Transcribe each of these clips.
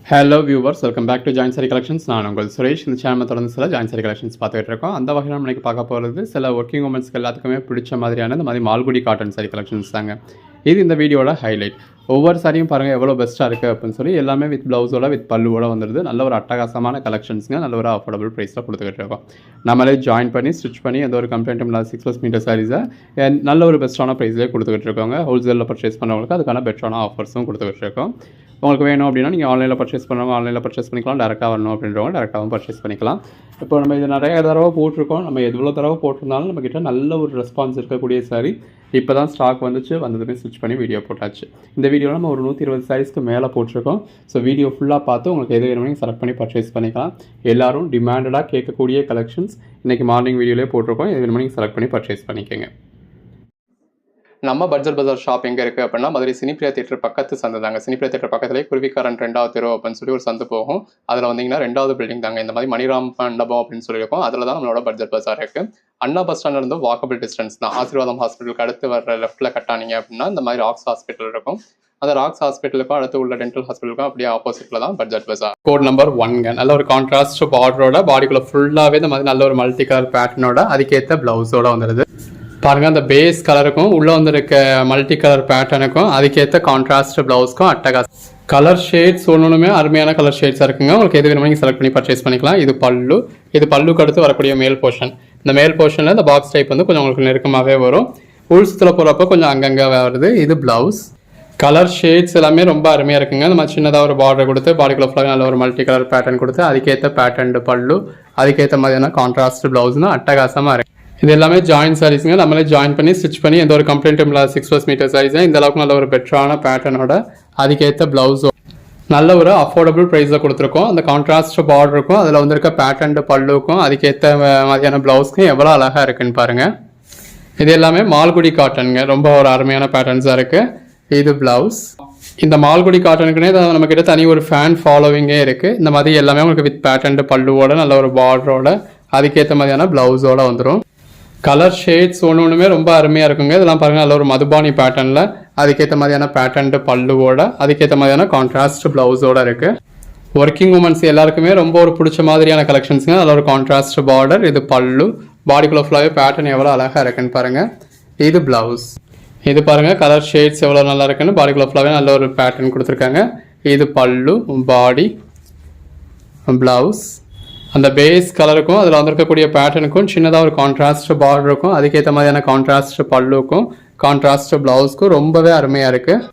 Hello viewers, welcome back to join sari collections. நான் உங்கள் சுரேஷ். இந்த சேனல் தொடர்ந்து சில ஜாயின் சாரி கலெக்ஷன்ஸ் பார்த்துட்டு இருக்கோம். அந்த வகையில் நம்ம இன்றைக்கி பார்க்க போகிறது சில ஒர்க்கிங் உமன்ஸ்க்கு எல்லாத்துக்குமே பிடிச்ச மாதிரியான இந்த மாதிரி மால்குடி காட்டன் சாரி கலெக்ஷன்ஸ் தாங்க. இது இந்த வீடியோட ஹைலைட். ஒவ்வொரு சாரியும் பாருங்கள் எவ்வளோ பெஸ்ட்டாக இருக்குது அப்படின்னு சொல்லி எல்லாமே வித் ப்ளவுஸோட வித் பல்லுவோட வந்துடுது. நல்ல ஒரு அட்டகாசமான கலெக்ஷன்ஸுங்க, நல்ல ஒரு அஃபோர்டபுள் ப்ரைஸில் கொடுத்துக்கிட்டு இருக்கோம். நம்மளே ஜாயின் பண்ணி ஸ்டிச் பண்ணி எந்த ஒரு கம்ப்ளைண்ட்டும் இல்லாத 6+ மீட்டர் சாரீஸை நல்ல ஒரு பெஸ்ட்டான ப்ரைஸ்லேயே கொடுத்துக்கிட்டு இருக்கோங்க. ஹோல்சேலில் பர்ச்சேஸ் பண்ணுறவங்களுக்கு அதுக்கான பெட்டரான ஆஃபர்ஸும் கொடுத்துக்கிட்டு இருக்கோம். உங்களுக்கு வேணும் அப்படின்னா நீங்கள் ஆன்லைனில் பர்ச்சேஸ் பண்ணுறவங்க ஆன்லைனில் பர்ச்சேஸ் பண்ணிக்கலாம், டேரெக்டாக வரணும் அப்படின்றவங்க டேரெக்டாகவும் பர்ச்சேஸ் பண்ணிக்கலாம். இப்போ நம்ம இது நிறைய தடவை போட்டிருக்கோம். நம்ம எவ்வளோ தடவை போட்டிருந்தாலும் நம்மக்கிட்ட நல்ல ஒரு ரெஸ்பான்ஸ் இருக்கக்கூடிய சாரி. இப்போ தான் ஸ்டாக் வந்ததுமே ஸ்டிச் பண்ணி வீடியோ போட்டாச்சு. இந்த வீடியோவில் நம்ம ஒரு 120 சாரீஸ்க்கு மேலே போட்டிருக்கோம். ஸோ வீடியோ ஃபுல்லாக பார்த்து உங்களுக்கு எது வேணுமோ நீங்கள் செலக்ட் பண்ணி பர்ச்சேஸ் பண்ணிக்கலாம். எல்லோரும் டிமாண்டடாக கேட்கக்கூடிய கலெக்ஷன்ஸ் இன்றைக்கி மார்னிங் வீடியோலேயே போட்டிருக்கோம். எது வேணுமோ நீங்கள் செலக்ட் பண்ணி பர்ச்சேஸ் பண்ணிக்கோங்க. நம்ம பட்ஜெட் பஜார் ஷாப் எங்கே இருக்குது அப்படின்னா மதுரை சினிப்ரியா தியேட்டர் பக்கத்து சந்து தாங்க. சினிப்ரியா தியேட்டர் பக்கத்துலேயே குருவிக்காரன் 2வது தெரு அப்படின்னு சொல்லி ஒரு சந்து போகும். அதில் வந்தீங்கன்னா 2வது பில்டிங் தாங்க. இந்த மாதிரி மணிராம் மண்டபம் அப்படின்னு சொல்லியிருக்கோம். அதில் தான் நம்மளோட பட்ஜெட் பஜார் இருக்குது. அண்ணா பஸ் ஸ்டாண்ட் இருந்து வாக்கபிள் டிஸ்டன்ஸ் தான். ஆசீர்வாதம் ஹாஸ்பிட்டலுக்கு அடுத்து வர லெஃப்ட்டில் கட்டானீங்க அப்படின்னா இந்த மாதிரி ராக்ஸ் ஹாஸ்பிட்டல் இருக்கும். அந்த ராக்ஸ் ஹாஸ்பிட்டலுக்கும் அடுத்து உள்ள டென்டல் ஹாஸ்பிட்டலுக்கும் அப்படியே ஆப்போசிட்டில் தான் பட்ஜெட் பஜார். கோட் நம்பர் 1ங்க. நல்ல ஒரு கான்ட்ராஸ்ட் பார்டரோட பாடிக்குள்ள ஃபுல்லாகவே இந்த மாதிரி நல்ல ஒரு மல்டி கலர் பேட்டர்னோட அதுக்கேற்ற ப்ளவுஸோட வந்துடுது. பாருங்கள், அந்த பேஸ் கலருக்கும் உள்ளே வந்துருக்க மல்டி கலர் பேட்டர்னுக்கும் அதுக்கேற்ற கான்ட்ராஸ்ட் ப்ளவுஸ்க்கும் அட்டகாஸ் கலர் ஷேட்ஸ் ஒன்றுமே அருமையான கலர் ஷேட்ஸாக இருக்குங்க. உங்களுக்கு எது வேணுமோ நீங்கள் செலக்ட் பண்ணி பர்ச்சேஸ் பண்ணிக்கலாம். இது பல்லுக்கு அடுத்து வரக்கூடிய மேல் போர்ஷன். இந்த மேல் போர்ஷனில் இந்த பாக்ஸ் டைப் வந்து கொஞ்சம் உங்களுக்கு நெருக்கமாகவே வரும். உள்சத்தில் போகிறப்ப கொஞ்சம் அங்கங்கே வருது. இது ப்ளவுஸ். கலர் ஷேட்ஸ் எல்லாமே ரொம்ப அருமையாக இருக்குங்க. இந்த மாதிரி சின்னதாக ஒரு பார்டர் கொடுத்து பாடிக்குள்ள ஃபுல்லாக நல்ல ஒரு மல்டி கலர் பேட்டர்ன் கொடுத்து அதுக்கேற்ற பேட்டர்ன் பல்லு அதுக்கேற்ற மாதிரியான கான்ட்ராஸ்ட் ப்ளவுஸ்னு அட்டகாசமாக இருக்குது. இது எல்லாமே ஜாயின் சாரீஸுங்க. நம்மளே ஜாயின் பண்ணி ஸ்டிச் பண்ணி எந்த ஒரு கம்ப்ளைண்ட்டும் இல்லாத 6+ மீட்டர் சாரீஸை இந்த அளவுக்கு நல்ல ஒரு பெட்டரான பேட்டர்னோட அதுக்கேற்ற ப்ளவுஸோ நல்ல ஒரு அஃபோர்டபுள் ப்ரைஸில் கொடுத்துருக்கோம். அந்த கான்ட்ராஸ்ட் பார்டருக்கும் அதில் வந்துருக்க பேட்டர்ன் பல்லுக்கும் அதுக்கேற்ற மாதிரியான ப்ளவுஸ்க்கும் எவ்வளோ அழகாக இருக்குன்னு பாருங்கள். இது எல்லாமே மால்குடி காட்டனுங்க. ரொம்ப ஒரு அருமையான பேட்டர்ன்ஸாக இருக்குது. இது ப்ளவுஸ். இந்த மால்குடி காட்டனுக்குனே நம்மக்கிட்ட தனி ஒரு ஃபேன் ஃபாலோவிங்கே இருக்குது. இந்த மாதிரி எல்லாமே உங்களுக்கு வித் பேட்டர்ன் பல்லுவோட நல்ல ஒரு பார்டரோட அதுக்கேற்ற மாதிரியான ப்ளவுஸோடு வந்துடும். கலர் ஷேட்ஸ் ஒன்றுமே ரொம்ப அருமையாக இருக்குங்க. இதெல்லாம் பாருங்கள், நல்ல ஒரு மதுபானி பேட்டர்னில் அதுக்கேற்ற மாதிரியான பேட்டர்ன் பல்லுவோட அதுக்கேற்ற மாதிரியான கான்ட்ராஸ்ட் ப்ளவுஸோட இருக்குது. ஒர்க்கிங் உமன்ஸ் எல்லாருக்குமே ரொம்ப ஒரு பிடிச்ச மாதிரியான கலெக்ஷன்ஸுங்க. நல்ல ஒரு கான்ட்ராஸ்ட் பார்டர். இது பல்லு. பாடிக்குள்ள ஃபுல்லாகவே பேட்டர்ன் எவ்வளோ அழகாக இருக்குன்னு பாருங்கள். இது ப்ளவுஸ். இது பாருங்கள், கலர் ஷேட்ஸ் எவ்வளோ நல்லா இருக்குன்னு பாடிக்குள்ள ஃபுல்லாகவே நல்ல ஒரு பேட்டர்ன் கொடுத்துருக்காங்க. இது பல்லு, பாடி, ப்ளவுஸ். அந்த பேஸ் கலருக்கும் அதில் வந்திருக்கக்கூடிய பேட்டர்னுக்கும் சின்னதாக ஒரு கான்ட்ராஸ்ட் பார்டருக்கும் அதுக்கேற்ற மாதிரியான கான்ட்ராஸ்ட் பல்லுக்கும் கான்ட்ராஸ்ட் ப்ளவுஸ்க்கும் ரொம்பவே அருமையாக இருக்குது.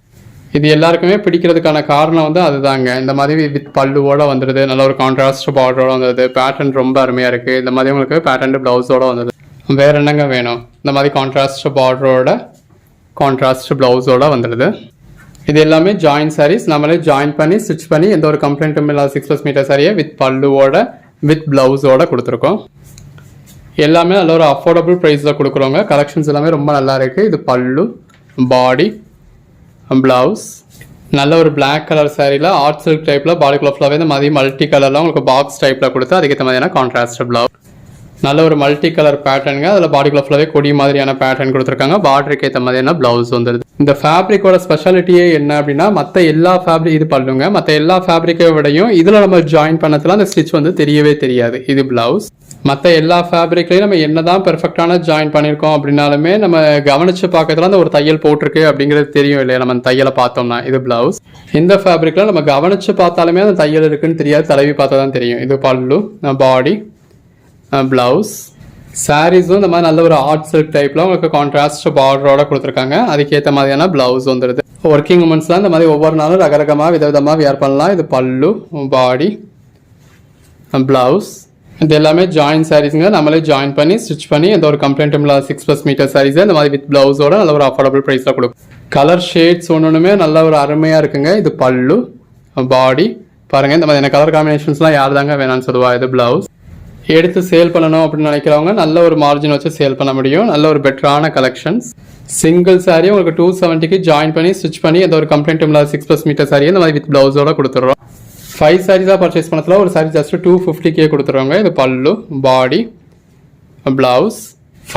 இது எல்லாருக்குமே பிடிக்கிறதுக்கான காரணம் வந்து அதுதாங்க. இந்த மாதிரி வித் பல்லுவோட வந்துடுது, நல்ல ஒரு கான்ட்ராஸ்ட் பார்டரோட வந்துடுது, பேட்டர்ன் ரொம்ப அருமையாக இருக்குது. இந்த மாதிரி உங்களுக்கு பேட்டர்ன் ப்ளவுஸோட வந்துடுது. வேறு என்னங்க வேணும்? இந்த மாதிரி கான்ட்ராஸ்ட் பார்டரோட கான்ட்ராஸ்ட் ப்ளவுஸோட வந்துடுது. இது எல்லாமே ஜாயின் சாரீஸ். நம்மளே ஜாயின் பண்ணி ஸ்டிச் பண்ணி எந்த ஒரு கம்ப்ளைண்ட்டும் இல்லாத 6+ மீட்டர் சாரியை வித் பல்லுவோட வித் ப்ளவுஸோட கொடுத்துருக்கோம். எல்லாமே நல்ல ஒரு அஃபோர்டபுள் ப்ரைஸில் கொடுக்குறோங்க. கலெக்ஷன்ஸ் எல்லாமே ரொம்ப நல்லா இருக்குது. இது பல்லு, பாடி, ப்ளவுஸ். நல்ல ஒரு பிளாக் கலர் சாரியில் ஆர்ட் சில்க் டைப்பில் பாடிக்குள்ள ஃபுல்லாகவே இந்த மாதிரி மல்டி கலரில் உங்களுக்கு பாக்ஸ் டைப்பில் கொடுத்து அதுக்கேற்ற மாதிரியான கான்ட்ராஸ்ட் ப்ளவுஸ். நல்ல ஒரு மல்டி கலர் பேட்டர்னுங்க. அதில் பாடிக்குள்ள ஃபுல்லாகவே கொடி மாதிரியான பேட்டர்ன் கொடுத்துருக்காங்க. பார்டருக்கு ஏற்ற மாதிரியான ப்ளவுஸ் வந்துடுது. இந்த ஃபேப்ரிக்கோட ஸ்பெஷாலிட்டியே என்ன அப்படின்னா மற்ற எல்லா ஃபேப்ரிக் இது பல்லுங்க. மற்ற எல்லா ஃபேப்ரிக்கை விடையும் இதில் நம்ம ஜாயின் பண்ணதுல அந்த ஸ்டிச் வந்து தெரியவே தெரியாது. இது ப்ளவுஸ். மற்ற எல்லா ஃபேப்ரிக்லையும் நம்ம என்ன தான் பெர்ஃபெக்டான ஜாயின் பண்ணியிருக்கோம் அப்படின்னாலுமே நம்ம கவனித்து பார்க்கறதுல அந்த ஒரு தையல் போட்டிருக்கு அப்படிங்கிறது தெரியும் இல்லையா நம்ம தையலை பார்த்தோம்னா. இது ப்ளவுஸ். இந்த ஃபேப்ரிக்கில் நம்ம கவனித்து பார்த்தாலுமே அந்த தையல் இருக்குன்னு தெரியாது, தடவி பார்த்தா தான் தெரியும். இது பல்லு, பாடி, ப்ளவுஸ். சாரீஸும் இந்த மாதிரி நல்ல ஒரு ஆர்ட் சில்க் டைப்பில் உங்களுக்கு கான்ட்ராஸ்ட் பார்டரோட கொடுத்துருக்காங்க. அதுக்கேற்ற மாதிரியான ப்ளவுஸ் வந்துடுது. ஒர்க்கிங் உமன்ஸ் தான் இந்த மாதிரி ஒவ்வொரு நாளும் ரகரகமாக விதவிதமாக வியர் பண்ணலாம். இது பல்லு, பாடி, ப்ளவுஸ். இது எல்லாமே ஜாயின் சாரீஸுங்க. நம்மளே ஜாயின் பண்ணி ஸ்டிச் பண்ணி எந்த ஒரு கம்ப்ளைண்ட்டும் இல்லாத 6+ மீட்டர் சாரீஸை இந்த மாதிரி வித் ப்ளவுஸோட நல்ல ஒரு அஃபோர்டபுள் ப்ரைஸில் கொடுக்கும். கலர் ஷேட்ஸ் ஒன்றுமே நல்ல ஒரு அருமையாக இருக்குங்க. இது பல்லு, பாடி. பாருங்கள், இந்த மாதிரியான கலர் காம்பினேஷன்ஸ்லாம் யார் தாங்க வேணான்னு சொல்லுவா. இது ப்ளவுஸ். எடுத்து சேல் பண்ணணும் அப்படின்னு நினைக்கிறவங்க நல்ல ஒரு மார்ஜின் வச்சு சேல் பண்ண முடியும். நல்ல ஒரு பெட்டரான கலெக்ஷன்ஸ். சிங்கிள் சாரி உங்களுக்கு 270க்கு ஜாயின் பண்ணி ஸ்டிச் பண்ணி எந்த ஒரு கம்ப்ளைண்ட்டும் இல்லாத 6+ மீட்டர் சாரியை இந்த மாதிரி வித் ப்ளவுஸோட கொடுத்துட்றோம். 5 சாரீஸாக பர்ச்சேஸ் பண்ணதில் ஒரு சாரி ஜஸ்ட் 250K கொடுத்துருவாங்க. இது பல்லு, பாடி, ப்ளவுஸ்.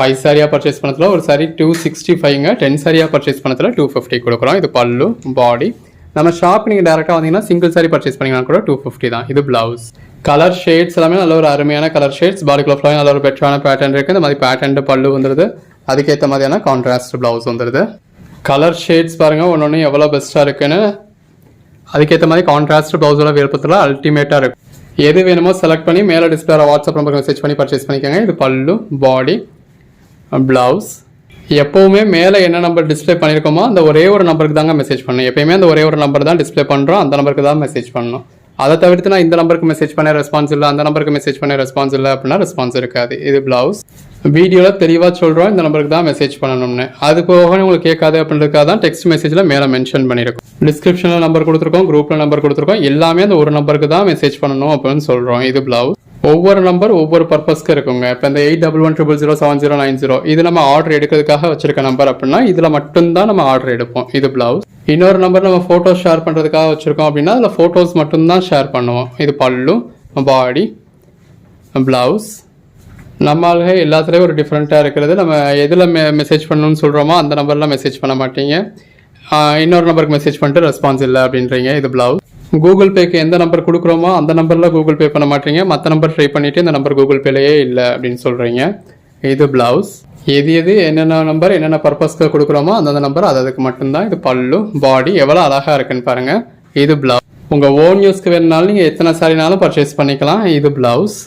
5 சாரியாக பர்ச்சேஸ் பண்ணதில் ஒரு சாரி 265ங்க. 10 சாரியாக பர்ச்சேஸ் பண்ணதில் 250 கொடுக்குறோம். இது பல்லு, பாடி, நம்ம ஷாப் நீங்கள் டேரெக்டாக வந்தீங்கன்னா சிங்கிள் சாரி பர்ச்சேஸ் பண்ணிங்கன்னா கூட 250 தான். இது ப்ளவுஸ். கலர் ஷேட்ஸ் எல்லாமே நல்ல ஒரு அருமையான கலர் ஷேட்ஸ். பாடிக்குள்ள ஃபுல்லாக நல்ல ஒரு பெட்டரான பேட்டர்ன் இருக்குது. இந்த மாதிரி பேட்டர்ன் பல்லு வந்துடுது. அதுக்கேற்ற மாதிரியான கான்ட்ராஸ்ட் ப்ளவுஸ் வந்துடுது. கலர் ஷேட்ஸ் பாருங்கள் ஒன்று எவ்வளோ பெஸ்ட்டாக இருக்குன்னு. அதுக்கேற்ற மாதிரி கான்ட்ராஸ்ட் ப்ளவுஸோட விருப்பத்தில் அல்டிமேட்டாக இருக்கும். எது வேணுமோ செலக்ட் பண்ணி மேலே டிஸ்பிளே வாட்ஸ்அப் நம்பருக்கு மெசேஜ் பண்ணி பர்ச்சேஸ் பண்ணிக்கோங்க. இது பல்லு, பாடி, ப்ளவுஸ். எப்போவுமே மேலே என்ன நம்பர் டிஸ்பிளே பண்ணியிருக்கோமோ அந்த ஒரே ஒரு நம்பருக்கு தாங்க மெசேஜ் பண்ணணும். எப்பயுமே அந்த ஒரே ஒரு நம்பர் தான் டிஸ்பிளே பண்ணுறோம், அந்த நம்பருக்கு தான் மெசேஜ் பண்ணணும். அதை தவிர்த்து நான் இந்த நம்பருக்கு மெசேஜ் பண்ண ரெஸ்பான்ஸ் இல்லை, அந்த நம்பருக்கு மெசேஜ் பண்ண ரெஸ்பான்ஸ் இல்லை அப்படின்னா ரெஸ்பான்ஸ் இருக்காது. இது ப்ளவுஸ். வீடியோவில் தெளிவாக சொல்கிறோம் இந்த நம்பருக்கு தான் மெசேஜ் பண்ணணும்னு. அது போக உங்களுக்கு கேட்காது அப்படின்றதுக்காக தான் டெக்ஸ்ட் மெசேஜில் மேலே மென்ஷன் பண்ணியிருக்கோம். டிஸ்கிரிப்ஷனில் நம்பர் கொடுத்துருக்கோம், குரூப்பில் நம்பர் கொடுத்துருக்கோம். எல்லாமே அந்த ஒரு நம்பருக்கு தான் மெசேஜ் பண்ணணும் அப்படின்னு சொல்கிறோம். இது ப்ளவுஸ். ஒவ்வொரு நம்பர் ஒவ்வொரு பர்பஸ்க்கு இருக்குங்க. இப்போ இந்த 8111007090 இது நம்ம ஆர்டர் எடுக்கிறதுக்காக வச்சிருக்க நம்பர் அப்படின்னா இதில் மட்டும்தான் நம்ம ஆர்டர் எடுப்போம். இது ப்ளவுஸ். இன்னொரு நம்பர் நம்ம ஃபோட்டோஸ் ஷேர் பண்ணுறதுக்காக வச்சுருக்கோம் அப்படின்னா அதில் ஃபோட்டோஸ் மட்டும்தான் ஷேர் பண்ணுவோம். இது பல்லு, பாடி, ப்ளவுஸ். நம்ம ஆளுங்க எல்லாத்துலேயும் ஒரு டிஃப்ரெண்ட்டாக இருக்கிறது. நம்ம எதில் மெசேஜ் பண்ணணும்னு சொல்கிறோமோ அந்த நம்பர்லாம் மெசேஜ் பண்ண மாட்டீங்க. இன்னொரு நம்பருக்கு மெசேஜ் பண்ணிட்டு ரெஸ்பான்ஸ் இல்லை அப்படின்றீங்க. இது ப்ளவுஸ். கூகுள் பேக்கு எந்த நம்பர் கொடுக்குறோமோ அந்த நம்பரில் கூகுள் பே பண்ண மாட்டீங்க. மற்ற நம்பர் ட்ரை பண்ணிவிட்டு இந்த நம்பர் கூகுள் பேலையே இல்லை அப்படின்னு சொல்கிறீங்க. இது ப்ளவுஸ். எது என்னென்ன நம்பர் என்னென்ன பர்பஸ்க்கு கொடுக்குறோமோ அந்தந்த நம்பர் அதுக்கு மட்டும்தான். இது பல்லு, பாடி. எவ்வளோ அழகாக இருக்குன்னு பாருங்கள். இது ப்ளவுஸ். உங்கள் ஓன் யூஸ்க்கு வேணுனாலும் நீங்கள் எத்தனை சாரினாலும் பர்ச்சேஸ் பண்ணிக்கலாம். இது ப்ளவுஸ்.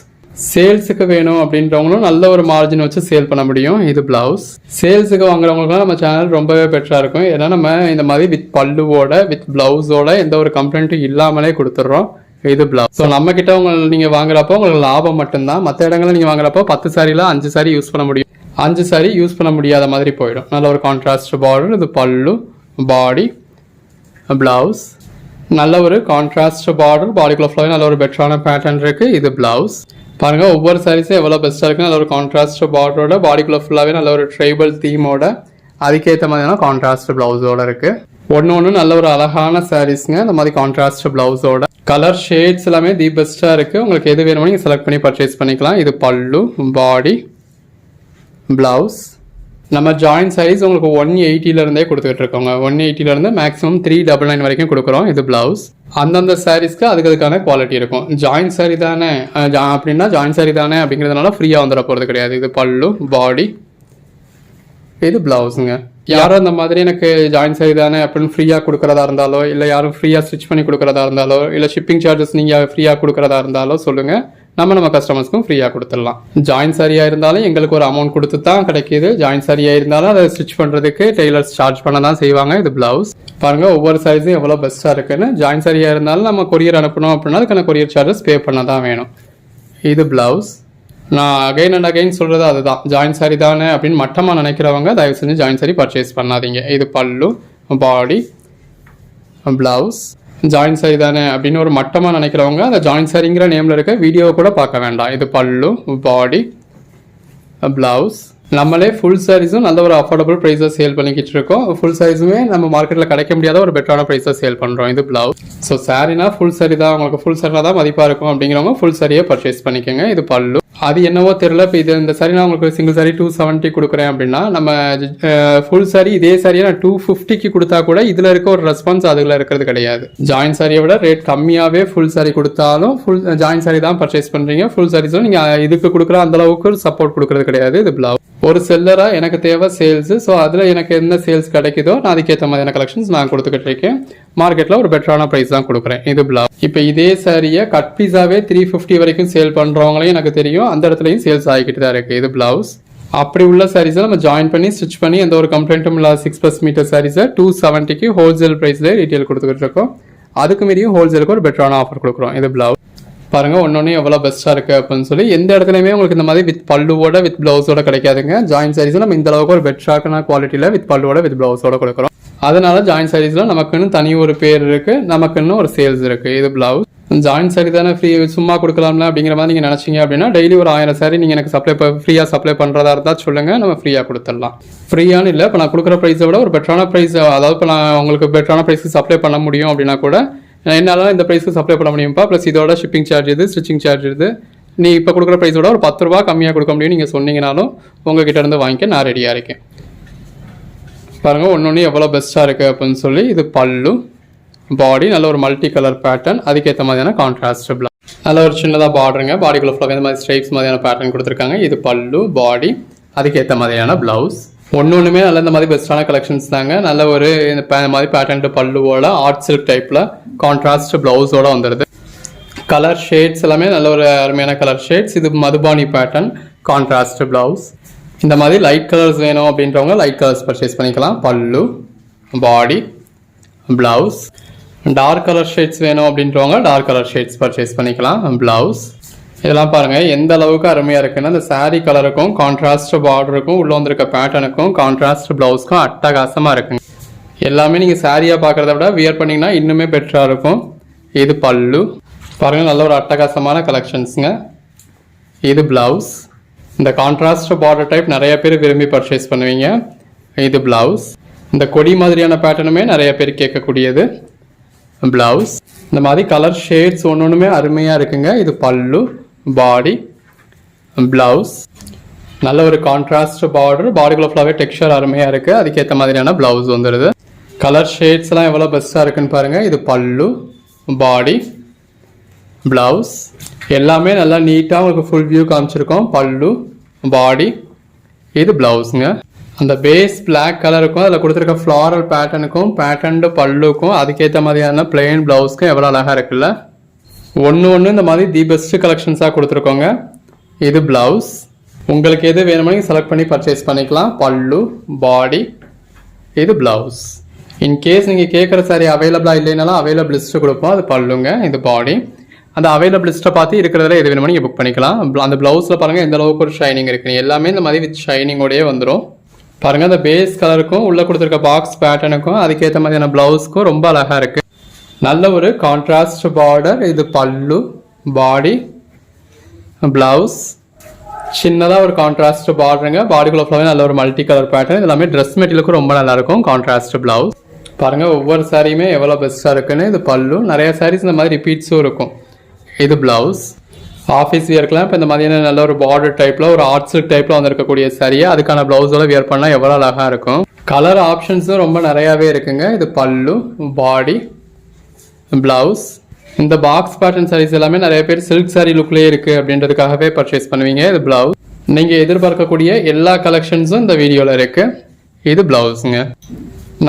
சேல்ஸுக்கு வேணும் அப்படின்றவங்களும் நல்ல ஒரு மார்ஜின் வச்சு சேல் பண்ண முடியும். இது ப்ளவுஸ். சேல்ஸுக்கு வாங்குறவங்களுக்குலாம் நம்ம சேனல் ரொம்பவே பெட்டராக இருக்கும். ஏன்னா நம்ம இந்த மாதிரி வித் பல்லுவோட வித் ப்ளவுஸோட எந்த ஒரு கம்ப்ளைண்ட்டும் இல்லாமலே கொடுத்துட்றோம். இது ப்ளவுஸ். ஸோ நம்ம கிட்ட நீங்கள் வாங்குறப்போ உங்களுக்கு லாபம் மட்டும்தான். மற்ற இடங்களில் நீங்கள் வாங்குறப்போ 10 சாரியில் 5 சாரி யூஸ் பண்ண முடியும். 5 சாரி யூஸ் பண்ண முடியாத மாதிரி போயிடும். நல்ல ஒரு கான்ட்ராஸ்ட் பார்டர். இது பல்லு, பாடி, ப்ளவுஸ். நல்ல ஒரு கான்ட்ராஸ்ட் பார்டர். பாடிக்குள்ள ஃபுல்லாக நல்ல ஒரு பெட்டரான பேட்டர்ன் இருக்குது. இது ப்ளவுஸ். பாருங்கள் ஒவ்வொரு சாரீஸும் எவ்வளோ பெஸ்ட்டாக இருக்குது. நல்ல ஒரு கான்ட்ராஸ்ட் பார்டரோட, பாடிக்குள்ள ஃபுல்லாகவே நல்ல ஒரு ட்ரைபல் தீமோட, அதுக்கேற்ற மாதிரியான கான்ட்ராஸ்ட் ப்ளவுஸோட இருக்குது. ஒன்று நல்ல ஒரு அழகான சாரீஸுங்க. இந்த மாதிரி கான்ட்ராஸ்ட் ப்ளவுஸோட கலர் ஷேட்ஸ் எல்லாமே தி பெஸ்ட்டாக இருக்குது. உங்களுக்கு எது வேணுமோ நீங்கள் செலக்ட் பண்ணி பர்ச்சேஸ் பண்ணிக்கலாம். இது பல்லு, பாடி, ப்ளவுஸ். நம்ம ஜாயின் சாரீஸ் உங்களுக்கு 180 கொடுத்துட்டு இருக்கோங்க. 180 மேக்ஸிமம் 399 வரைக்கும் கொடுக்குறோம். இது ப்ளவுஸ். அந்தந்த சாரீஸ்க்கு அதுக்கான குவாலிட்டி இருக்கும். ஜாயின் சாரி தானே அப்படின்னா ஜாயின் சாரி தானே அப்படிங்கிறதுனால ஃப்ரீயாக வந்துட போகிறது கிடையாது. இது பல்லு, பாடி, இது ப்ளவுஸுங்க. யாரும் அந்த மாதிரி எனக்கு ஜாயின் சாரி தானே அப்படின்னு ஃப்ரீயாக கொடுக்குறதா இருந்தாலோ, இல்லை யாரும் ஃப்ரீயாக ஸ்டிச் பண்ணி கொடுக்குறதா இருந்தாலோ, இல்லை ஷிப்பிங் சார்ஜஸ் நீங்கள் ஃப்ரீயாக கொடுக்குறதா இருந்தாலோ சொல்லுங்கள். நம்ம கஸ்டமர்ஸ்க்கும் ஃப்ரீயாக கொடுத்துடலாம். ஜாயின் சாரியாக இருந்தாலும் எங்களுக்கு ஒரு அமௌண்ட் கொடுத்து தான் கிடைக்கிது. ஜாயின் சாரியாக இருந்தாலும் அதை ஸ்டிச் பண்ணுறதுக்கு டெய்லர்ஸ் சார்ஜ் பண்ண தான் செய்வாங்க. இது ப்ளவுஸ். பாருங்கள் ஒவ்வொரு சாரீஸும் எவ்வளோ பெஸ்ட்டாக இருக்குன்னு. ஜாயின் சாரியாக இருந்தாலும் நம்ம கொரியர் அனுப்பணும் அப்படின்னா அதுக்கான கொரியர் சார்ஜஸ் பே பண்ண தான் வேணும். இது ப்ளவுஸ். நான் அகைன் அண்ட் அகைன் சொல்கிறது அதுதான். ஜாயின் சாரி தானே அப்படின்னு மட்டமாக நினைக்கிறவங்க தயவு செஞ்சு ஜாயின் சாரி பர்ச்சேஸ் பண்ணாதீங்க. இது பல்லு, பாடி, ப்ளவுஸ். ஜாயின் சாரி தானே அப்படின்னு ஒரு மட்டமாக நினைக்கிறவங்க அந்த ஜாயின் சாரிங்கிற நேமில் இருக்க வீடியோவை கூட பார்க்க வேண்டாம். இது பல்லு, பாடி, ப்ளவுஸ். நம்மளே ஃபுல் சாரீஸும் நல்ல ஒரு அஃபோர்டபுள் ப்ரைஸை சேல் பண்ணிக்கிட்டு இருக்கோம். ஃபுல் சாரீஸுமே நம்ம மார்க்கெட்டில் கிடைக்க முடியாத ஒரு பெட்டரான ப்ரைஸை சேல் பண்ணுறோம். இது ப்ளவுஸ். ஸோ சாரினா ஃபுல் சாரி தான், உங்களுக்கு ஃபுல் சாரினா தான் மதிப்பாக இருக்கும் அப்படிங்கிறவங்க ஃபுல் சாரியை பர்ச்சேஸ் பண்ணிக்கோங்க. இது பல்லு. அது என்னவோ தெரியல. இப்போ இந்த சாரி நான் உங்களுக்கு சிங்கிள் சாரி 270 கொடுக்குறேன் அப்படின்னா நம்ம ஃபுல் சாரி இதே சாரியை நான் 250 கொடுத்தா கூட இதில் இருக்க ஒரு ரெஸ்பான்ஸ் அதில் இருக்கிறது கிடையாது. ஜாயின் சாரியை விட ரேட் கம்மியாகவே ஃபுல் சாரி கொடுத்தாலும் ஃபுல் ஜாயின் சாரி தான் பர்ச்சேஸ் பண்ணுறீங்க. ஃபுல் சாரீஸும் நீங்கள் இதுக்கு கொடுக்குற அந்தளவுக்கு ஒரு சப்போர்ட் கொடுக்குறது கிடையாது. இது ப்ளவுஸ். ஒரு செல்லராக எனக்கு தேவை சேல்ஸு. ஸோ அதில் எனக்கு என்ன சேல்ஸ் கிடைக்குதோ நான் அதுக்கேற்ற மாதிரியான கலெக்ஷன்ஸ் நான் கொடுத்துக்கிட்டு இருக்கேன். மார்க்கெட்டில் ஒரு பெட்டரான ப்ரைஸ் தான் கொடுக்குறேன். இது ப்ளவுஸ். இப்போ இதே சாரியை கட் பீஸாவே 350 வரைக்கும் சேல் பண்ணுறவங்களையும் எனக்கு தெரியும். அந்த இடத்துலையும் சேல்ஸ் ஆகிக்கிட்டு தான் இருக்குது. இது ப்ளவுஸ். அப்படி உள்ள சாரீஸை நம்ம ஜாயின் பண்ணி ஸ்டிச் பண்ணி எந்த ஒரு கம்ப்ளைண்ட்டும் இல்லாத 6+ மீட்டர் சாரீஸை 270 ஹோல்சேல் ப்ரைஸில் ரீட்டெயில் கொடுத்துக்கிட்டு இருக்கோம். அதுக்கு மீறியும் ஹோல்சேலுக்கு ஒரு பெட்டரான ஆஃபர் கொடுக்குறோம். இது ப்ளவுஸ். பாருங்கள் ஒன்று எவ்வளோ பெஸ்ட்டாக இருக்குது அப்படின்னு சொல்லி எந்த இடத்துலையுமே உங்களுக்கு இந்த மாதிரி வித் பல்லுவோட வித் ப்ளவுஸோட கிடைக்காதுங்க. ஜாயின் சாரீஸில் நம்ம இந்த அளவுக்கு ஒரு பெட்டரான குவாலிட்டியில் வித் பல்லுவோட வித் ப்ளவுஸோட கொடுக்குறோம். அதனால ஜாயின் சாரீஸில் நமக்குன்னு தனி ஒரு பேர் இருக்குது, நமக்குன்னு ஒரு சேல்ஸ் இருக்குது. இது ப்ளவுஸ். ஜாயின் சாரி தானே ஃப்ரீ சும்மா கொடுக்கலாம்ல அப்படிங்கிற மாதிரி நீங்கள் நினச்சிங்க அப்படின்னா டெய்லி ஒரு 1000 சாரி நீங்கள் எனக்கு ஃப்ரீயாக சப்ளை பண்ணுறதா இருந்தால் சொல்லுங்கள், நம்ம ஃப்ரீயாக கொடுத்துடலாம். ஃப்ரீயானு இல்லை, இப்போ நான் கொடுக்குற ப்ரைஸை விட ஒரு பெட்டரான ப்ரைஸ், அதாவது இப்போ நான் உங்களுக்கு பெட்டரான ப்ரைஸ்க்கு சப்ளை பண்ண முடியும் அப்படின்னா கூட என்னால் இந்த ப்ரைஸ்க்கு சப்ளை பண்ண முடியும்ப்பா, ப்ளஸ் இதோட ஷிப்பிங் சார்ஜ் இது, ஸ்டிச்சிங் சார்ஜ் இது, நீ இப்போ கொடுக்குற ப்ரைஸோட ஒரு 10 ரூபா கம்மியாக கொடுக்க முடியும் நீங்கள் சொன்னீங்கனாலும் உங்ககிட்ட இருந்து வாங்கிக்க நான் ரெடியாக இருக்கேன். பாருங்கள் ஒன்று எவ்வளோ பெஸ்ட்டாக இருக்குது அப்படின்னு சொல்லி. இது பல்லு, பாடி நல்ல ஒரு மல்டி கலர் பேட்டர்ன், அதுக்கேற்ற மாதிரியான கான்ட்ராஸ்ட் பிளவுஸ். நல்ல ஒரு சின்னதாக பார்டருங்க, பாடிக்குள்ள ஃபுல்லாக இந்த மாதிரி ஸ்ட்ரைப்ஸ் மாதிரியான பேட்டர்ன் கொடுத்துருக்காங்க. இது பல்லு, பாடி, அதுக்கேற்ற மாதிரியான பிளவுஸ். ஒன்றுமே நல்ல இந்த மாதிரி பெஸ்ட்டான கலெக்ஷன்ஸ் தாங்க. நல்ல ஒரு இந்த மாதிரி பேட்டர்ன் பல்லுவோட ஆர்ட் சில்க் டைப்பில் கான்ட்ராஸ்ட் பிளவுஸோட வந்துடுது. கலர் ஷேட்ஸ் எல்லாமே நல்ல ஒரு அருமையான கலர் ஷேட்ஸ். இது மதுபானி பேட்டர்ன் கான்ட்ராஸ்ட் பிளவுஸ். இந்த மாதிரி லைட் கலர்ஸ் வேணும் அப்படின்றவங்க லைட் கலர்ஸ் பர்ச்சேஸ் பண்ணிக்கலாம். பல்லு, பாடி, பிளவுஸ். டார்க் கலர் ஷேட்ஸ் வேணும் அப்படின்றவங்க டார்க் கலர் ஷேட்ஸ் பர்ச்சேஸ் பண்ணிக்கலாம். பிளவுஸ் இதெல்லாம் பாருங்கள் எந்த அளவுக்கு அருமையாக இருக்குன்னா இந்த சாரீ கலருக்கும் கான்ட்ராஸ்ட் பார்டருக்கும் உள்ளே வந்திருக்க பேட்டர்னுக்கும் கான்ட்ராஸ்ட் ப்ளவுஸ்க்கும் அட்டகாசமாக இருக்குங்க. எல்லாமே நீங்கள் சாரியாக பார்க்குறத விட வியர் பண்ணிங்கன்னா இன்னுமே பெட்டராக இருக்கும். இது பல்லு பாருங்கள், நல்ல ஒரு அட்டகாசமான கலெக்ஷன்ஸுங்க. இது பிளவுஸ். இந்த கான்ட்ராஸ்ட் பார்டர் டைப் நிறைய பேர் விரும்பி பர்ச்சேஸ் பண்ணுவீங்க. இது பிளவுஸ். இந்த கொடி மாதிரியான பேட்டர்னுமே நிறைய பேர் கேட்கக்கூடியது. பிளவுஸ் இந்த மாதிரி கலர் ஷேட்ஸ் ஒன்றுமே அருமையாக இருக்குங்க. இது பல்லு, பாடி, பிளவுஸ். நல்ல ஒரு கான்ட்ராஸ்ட் பார்டர், பாடிக்குள்ள ஃபுல்லாகவே டெக்ஸ்சர் அருமையாக இருக்குது. அதுக்கேற்ற மாதிரியான பிளவுஸ் வந்துடுது. கலர் ஷேட்ஸ்லாம் எவ்வளோ பெஸ்ட்டாக இருக்குன்னு பாருங்கள். இது பல்லு, பாடி, பிளவுஸ். எல்லாமே நல்லா நீட்டாக உங்களுக்கு ஃபுல் வியூ காமிச்சிருக்கோம். பல்லு, பாடி, இது பிளவுஸுங்க. அந்த பேஸ் பிளாக் கலருக்கும் அதில் கொடுத்துருக்க ஃப்ளாரல் பேட்டர்னுக்கும் பேட்டர்ன்டு பல்லுக்கும் அதுக்கேற்ற மாதிரியான பிளெயின் ப்ளவுஸ்க்கும் எவ்வளோ அழகாக இருக்குல்ல. ஒன்று இந்த மாதிரி தி பெஸ்ட் கலெக்ஷன்ஸாக கொடுத்துருக்கோங்க. இது பிளவுஸ். உங்களுக்கு எது வேணுமோ நீங்கள் செலக்ட் பண்ணி பர்ச்சேஸ் பண்ணிக்கலாம். பல்லு, பாடி, இது பிளவுஸ். இன்கேஸ் நீங்கள் கேட்குற சாரி அவைலபிளாக இல்லைனாலும் அவைலபிள் லிஸ்ட்டு கொடுப்போம். அது பல்லுங்க, இது பாடி. அந்த அவைலபிள் லிஸ்ட்டை பார்த்து இருக்கிறதுல எது வேணுமோ நீங்கள் புக் பண்ணிக்கலாம். அந்த ப்ளவுஸில் பாருங்கள் எந்த அளவுக்கு ஒரு ஷைனிங் இருக்குது. எல்லாமே இந்த மாதிரி வித் ஷைனிங்கோடையே வந்துடும். பாருங்கள் அந்த பேஸ் கலருக்கும் உள்ளே கொடுத்துருக்க பாக்ஸ் பேட்டர்னுக்கும் அதுக்கேற்ற மாதிரியான ப்ளவுஸ்க்கும் ரொம்ப அழகாக இருக்குது. நல்ல ஒரு கான்ட்ராஸ்ட் பார்டர். இது பல்லு, பாடி, பிளவுஸ். சின்னதாக ஒரு கான்ட்ராஸ்ட் பார்டருங்க. பாடிக்குள்ள ஃபுல்லாகவே நல்ல ஒரு மல்டி கலர் பேட்டர்ன். இது எல்லாமே ட்ரெஸ் மெட்டீரியலுக்கும் ரொம்ப நல்லாயிருக்கும். கான்ட்ராஸ்ட் பிளவுஸ் பாருங்கள் ஒவ்வொரு சாரியுமே எவ்வளோ பெஸ்ட்டாக இருக்குன்னு. இது பல்லு. நிறைய சாரீஸ் இந்த மாதிரி ரிப்பீட்ஸும் இருக்கும். இது பிளவுஸ். ஆஃபீஸ் வியர்க்கெலாம் இப்போ இந்த மாதிரியான நல்ல ஒரு பார்டர் டைப்பில் ஒரு ஆர்ட் சில்க் டைப்பில் வந்திருக்கக்கூடிய சரியாக அதுக்கான ப்ளவுஸோட வியர் பண்ணால் எவ்வளோ அழகாக இருக்கும். கலர் ஆப்ஷன்ஸும் ரொம்ப நிறையாவே இருக்குங்க. இது பல்லு, பாடி, பிளவுஸ். இந்த பாக்ஸ் பேட்டர்ன் சாரீஸ் எல்லாமே நிறைய பேர் சில்க் சாரீ லுக்லேயே இருக்குது அப்படின்றதுக்காகவே பர்ச்சேஸ் பண்ணுவீங்க. இது பிளவுஸ். நீங்கள் எதிர்பார்க்கக்கூடிய எல்லா கலெக்ஷன்ஸும் இந்த வீடியோவில் இருக்குது. இது பிளவுஸுங்க.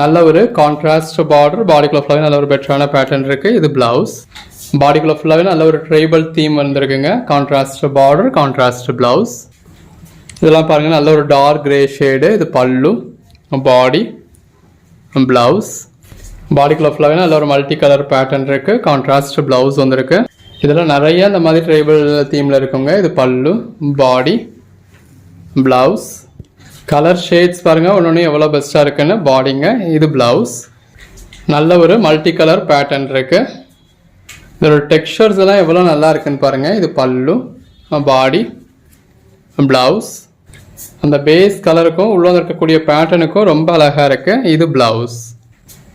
நல்ல ஒரு கான்ட்ராஸ்ட் பார்டர், பாடிக்குள்ள ஃபுல்லாகவே நல்ல ஒரு பெட்டரான பேட்டர்ன் இருக்குது. இது பிளவுஸ். பாடிக்குள்ள ஃபுல்லாகவே நல்ல ஒரு ட்ரைபல் தீம் வந்துருக்குங்க. Contrast border, contrast blouse. இதெல்லாம் பாருங்கள் நல்ல ஒரு டார்க் கிரே ஷேடு. இது பல்லு, பாடி, பிளவுஸ். பாடிக்குள்ள ஃபுல்லாகவே நல்ல ஒரு மல்டி கலர் பேட்டர்ன் இருக்குது. கான்ட்ராஸ்ட் பிளவுஸ் வந்துருக்கு. இதில் நிறைய இந்த மாதிரி ட்ரைபல் தீமில் இருக்குங்க. இது பல்லு, பாடி, பிளவுஸ். கலர் ஷேட்ஸ் பாருங்கள் ஒன்று எவ்வளோ பெஸ்ட்டாக இருக்குன்னு. பாடிங்க, இது பிளவுஸ். நல்ல ஒரு மல்டி கலர் பேட்டர்ன் இருக்குது. இதோட டெக்ஸ்சர்ஸ் எல்லாம் எவ்வளோ நல்லா இருக்குன்னு பாருங்கள். இது பல்லு, பாடி, பிளவுஸ். அந்த பேஸ் கலருக்கும் உள்ளே இருக்கக்கூடிய பேட்டர்னுக்கும் ரொம்ப அழகாக இருக்குது. இது பிளவுஸ்.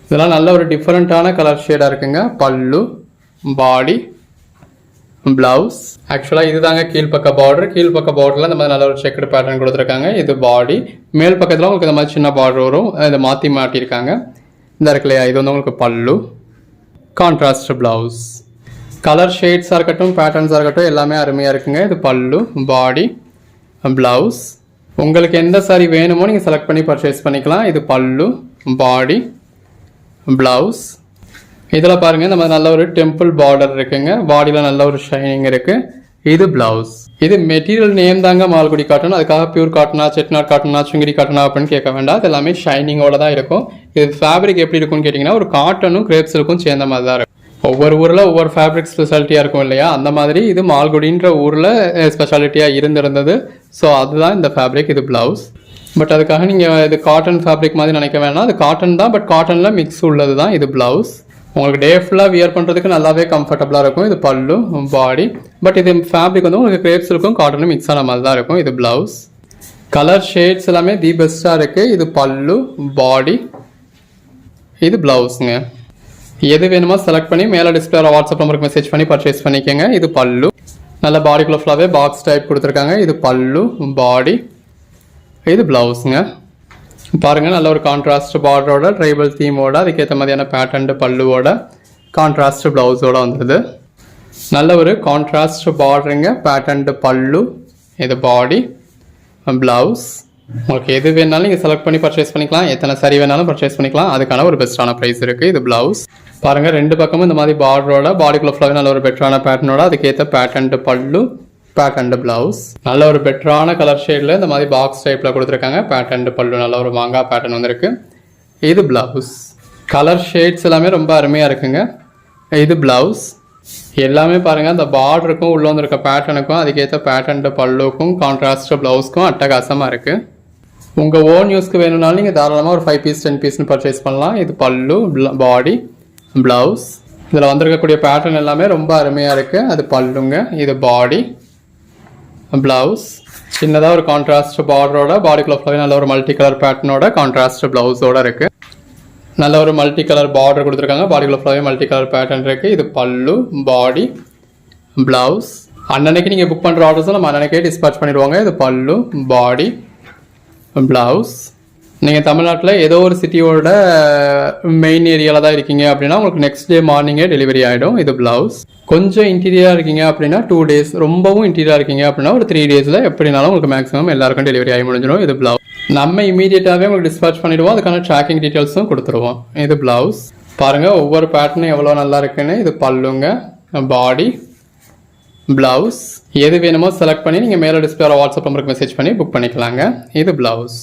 இதெல்லாம் நல்ல ஒரு டிஃப்ரெண்ட்டான கலர் ஷேடாக இருக்குங்க. பல்லு, பாடி, பிளவுஸ். ஆக்சுவலாக இது தாங்க கீழ்ப்பக்க பார்டர். கீழ்ப்பக்க பார்டரில் இந்த மாதிரி நல்ல ஒரு செக்குடு பேட்டர்ன் கொடுத்துருக்காங்க. இது பாடி. மேல் பக்கத்தில் உங்களுக்கு இந்த மாதிரி சின்ன பார்டர் வரும். இதை மாற்றி மாட்டியிருக்காங்க. இந்த இருக்குல்லையா, இது வந்து உங்களுக்கு பல்லு, கான்ட்ராஸ்ட் பிளவுஸ். கலர் ஷேட்ஸாக இருக்கட்டும், பேட்டர்ன்ஸாக இருக்கட்டும், எல்லாமே அருமையாக இருக்குங்க. இது பல்லு, பாடி, பிளவுஸ். உங்களுக்கு எந்த சாரி வேணுமோ நீங்கள் செலக்ட் பண்ணி பர்ச்சேஸ் பண்ணிக்கலாம். இது பல்லு, பாடி, பிளவுஸ். இதில் பாருங்கள் இந்த மாதிரி நல்ல ஒரு டெம்பிள் பார்டர் இருக்குங்க. பாடியில் நல்ல ஒரு ஷைனிங் இருக்குது. இது பிளவுஸ். இது மெட்டீரியல் நேம் தாங்க மால்குடி காட்டன். அதுக்காக பியூர் காட்டனா, செட்நாட் காட்டனா, சுங்கிடி காட்டனா அப்படின்னு கேட்க வேண்டாம். அது எல்லாமே ஷைனிங்கோட தான் இருக்கும். இது ஃபேப்ரிக் எப்படி இருக்கும்னு கேட்டிங்கன்னா ஒரு காட்டனும் கிரேப் சில்க்கும் சேர்ந்த மாதிரி தான் இருக்கும். ஒவ்வொரு ஊரில் ஒவ்வொரு ஃபேப்ரிக் ஸ்பெஷாலிட்டியாக இருக்கும் இல்லையா, அந்த மாதிரி இது மால்குடின்ற ஊரில் ஸ்பெஷாலிட்டியாக இருந்திருந்தது. ஸோ அதுதான் இந்த ஃபேப்ரிக். இது பிளவுஸ். பட் அதுக்காக நீங்கள் இது காட்டன் ஃபேப்ரிக் மாதிரி நினைக்க வேணாம். அது காட்டன் தான், பட் காட்டனில் மிக்ஸ் உள்ளது தான். இது பிளவுஸ். உங்களுக்கு டே ஃபுல்லாக வியர் பண்ணுறதுக்கு நல்லாவே கம்ஃபர்டபுளாக இருக்கும். இது பல்லு, பாடி. பட் இது ஃபேப்ரிக் வந்து உங்களுக்கு கிரேப்ஸ் இருக்கும், காட்டனும் மிக்ஸ் ஆன மாதிரி தான் இருக்கும். இது பிளவுஸ். கலர் ஷேட்ஸ் எல்லாமே தி பெஸ்ட்டாக இருக்குது. இது பல்லு, பாடி, இது பிளவுஸுங்க. எது வேணுமோ செலக்ட் பண்ணி மேலே டிஸ்பிளே வாட்ஸ்அப் நம்பருக்கு மெசேஜ் பண்ணி பர்ச்சேஸ் பண்ணிக்கோங்க. இது பல்லு. நல்ல பாடிக்குள்ள ஃபுல்லாகவே பாக்ஸ் டைப் கொடுத்துருக்காங்க. இது பல்லு, பாடி, இது பிளவுஸுங்க. பாருங்கள், நல்ல ஒரு கான்ட்ராஸ்ட் பார்டரோட ட்ரைபல் தீமோட அதுக்கேற்ற மாதிரியான பேட்டர்ன் பல்லுவோட கான்ட்ராஸ்ட் ப்ளவுஸோட வந்துடுது. நல்ல ஒரு கான்ட்ராஸ்ட் பார்டருங்க, பேட்டர்ன் பல்லு, இது பாடி, ப்ளவுஸ். உங்களுக்கு எது வேணாலும் நீங்கள் செலக்ட் பண்ணி பர்ச்சேஸ் பண்ணிக்கலாம், எத்தனை சரி வேணாலும் பர்ச்சேஸ் பண்ணிக்கலாம். அதுக்கான ஒரு பெஸ்ட்டான ப்ரைஸ் இருக்குது. இது ப்ளவுஸ் பாருங்கள், ரெண்டு பக்கமும் இந்த மாதிரி பார்டரோட பாடிக்குள்ள ஃபுல்லாகவே நல்ல ஒரு பெட்டரான பேட்டர்னோட அதுக்கேற்ற பேட்டர்ன் பல்லு, பேட்டர்ன் ப்ளவுஸ். நல்ல ஒரு பெட்டரான கலர் ஷேடில் இந்த மாதிரி பாக்ஸ் டைப்பில் கொடுத்துருக்காங்க. பேட்டர்ன் பல்லு நல்ல ஒரு மாங்காய் பேட்டர்ன் வந்திருக்கு. இது ப்ளவுஸ். கலர் ஷேட்ஸ் எல்லாமே ரொம்ப அருமையாக இருக்குங்க. இது ப்ளவுஸ். எல்லாமே பாருங்கள், அந்த பார்டருக்கும் உள்ளே வந்துருக்க பேட்டர்னுக்கும் அதுக்கேற்ற பேட்டர்ன் பல்லுக்கும் கான்ட்ராஸ்ட் ப்ளவுஸ்க்கும் அட்டகாசமாக இருக்குது. உங்கள் ஓன் யூஸ்க்கு வேணும்னாலும் நீங்கள் தாராளமாக ஒரு 5 பீஸ் 10 பீஸ்னு பர்ச்சேஸ் பண்ணலாம். இது பல்லு, பாடி, ப்ளவுஸ். இதில் வந்திருக்கக்கூடிய பேட்டர்ன் எல்லாமே ரொம்ப அருமையாக இருக்குது. அது பல்லுங்க, இது பாடி, ப்ளவுஸ். சின்னதாக ஒரு கான்ட்ராஸ்ட் பார்டரோட பாடிக்குள்ள ஃபுல்லாகவே நல்ல ஒரு மல்டி கலர் பேட்டர்னோட கான்ட்ராஸ்ட் ப்ளவுஸோட இருக்குது. நல்ல ஒரு மல்டி கலர் பார்டர் கொடுத்துருக்காங்க. பாடிக்குள்ள ஃபுல்லாகவே மல்டி கலர் பேட்டர்ன் இருக்குது. இது பல்லு, பாடி, ப்ளவுஸ். அன்னன்னைக்கு நீங்கள் புக் பண்ணுற ஆர்டர்ஸும் நம்ம அன்னன்னைக்கே டிஸ்பேச் பண்ணிடுவாங்க. இது பல்லு, பாடி, ப்ளவுஸ். நீங்கள் தமிழ்நாட்டில் ஏதோ ஒரு சிட்டியோட மெயின் ஏரியாவில் தான் இருக்கீங்க அப்படின்னா உங்களுக்கு நெக்ஸ்ட் டே மார்னிங்கே டெலிவரி ஆகிடும். இது ப்ளவுஸ். கொஞ்சம் இன்டீரியராக இருக்கீங்க அப்படின்னா 2 days, ரொம்பவும் இன்டீரியராக இருக்கீங்க அப்படின்னா ஒரு 3 days எப்படினாலும் உங்களுக்கு மேக்ஸிமம் எல்லாருக்கும் டெலிவரி ஆகி முடிஞ்சிடும். இது ப்ளவுஸ். நம்ம இமீடியட்டாகவே உங்களுக்கு டிஸ்பேச் பண்ணிவிடுவோம். அதுக்கான ட்ராக்கிங் டீட்டெயில்ஸும் கொடுத்துருவோம். இது ப்ளவுஸ். பாருங்கள், ஒவ்வொரு பேட்டர்னும் எவ்வளோ நல்லா இருக்குன்னு. இது பல்லுங்க, பாடி, ப்ளவுஸ். எது வேணுமோ செலக்ட் பண்ணி நீங்கள் மேலே டிஸ்பிளே வாட்ஸ்அப் நம்பருக்கு மெசேஜ் பண்ணி புக் பண்ணிக்கலாங்க. இது ப்ளவுஸ்.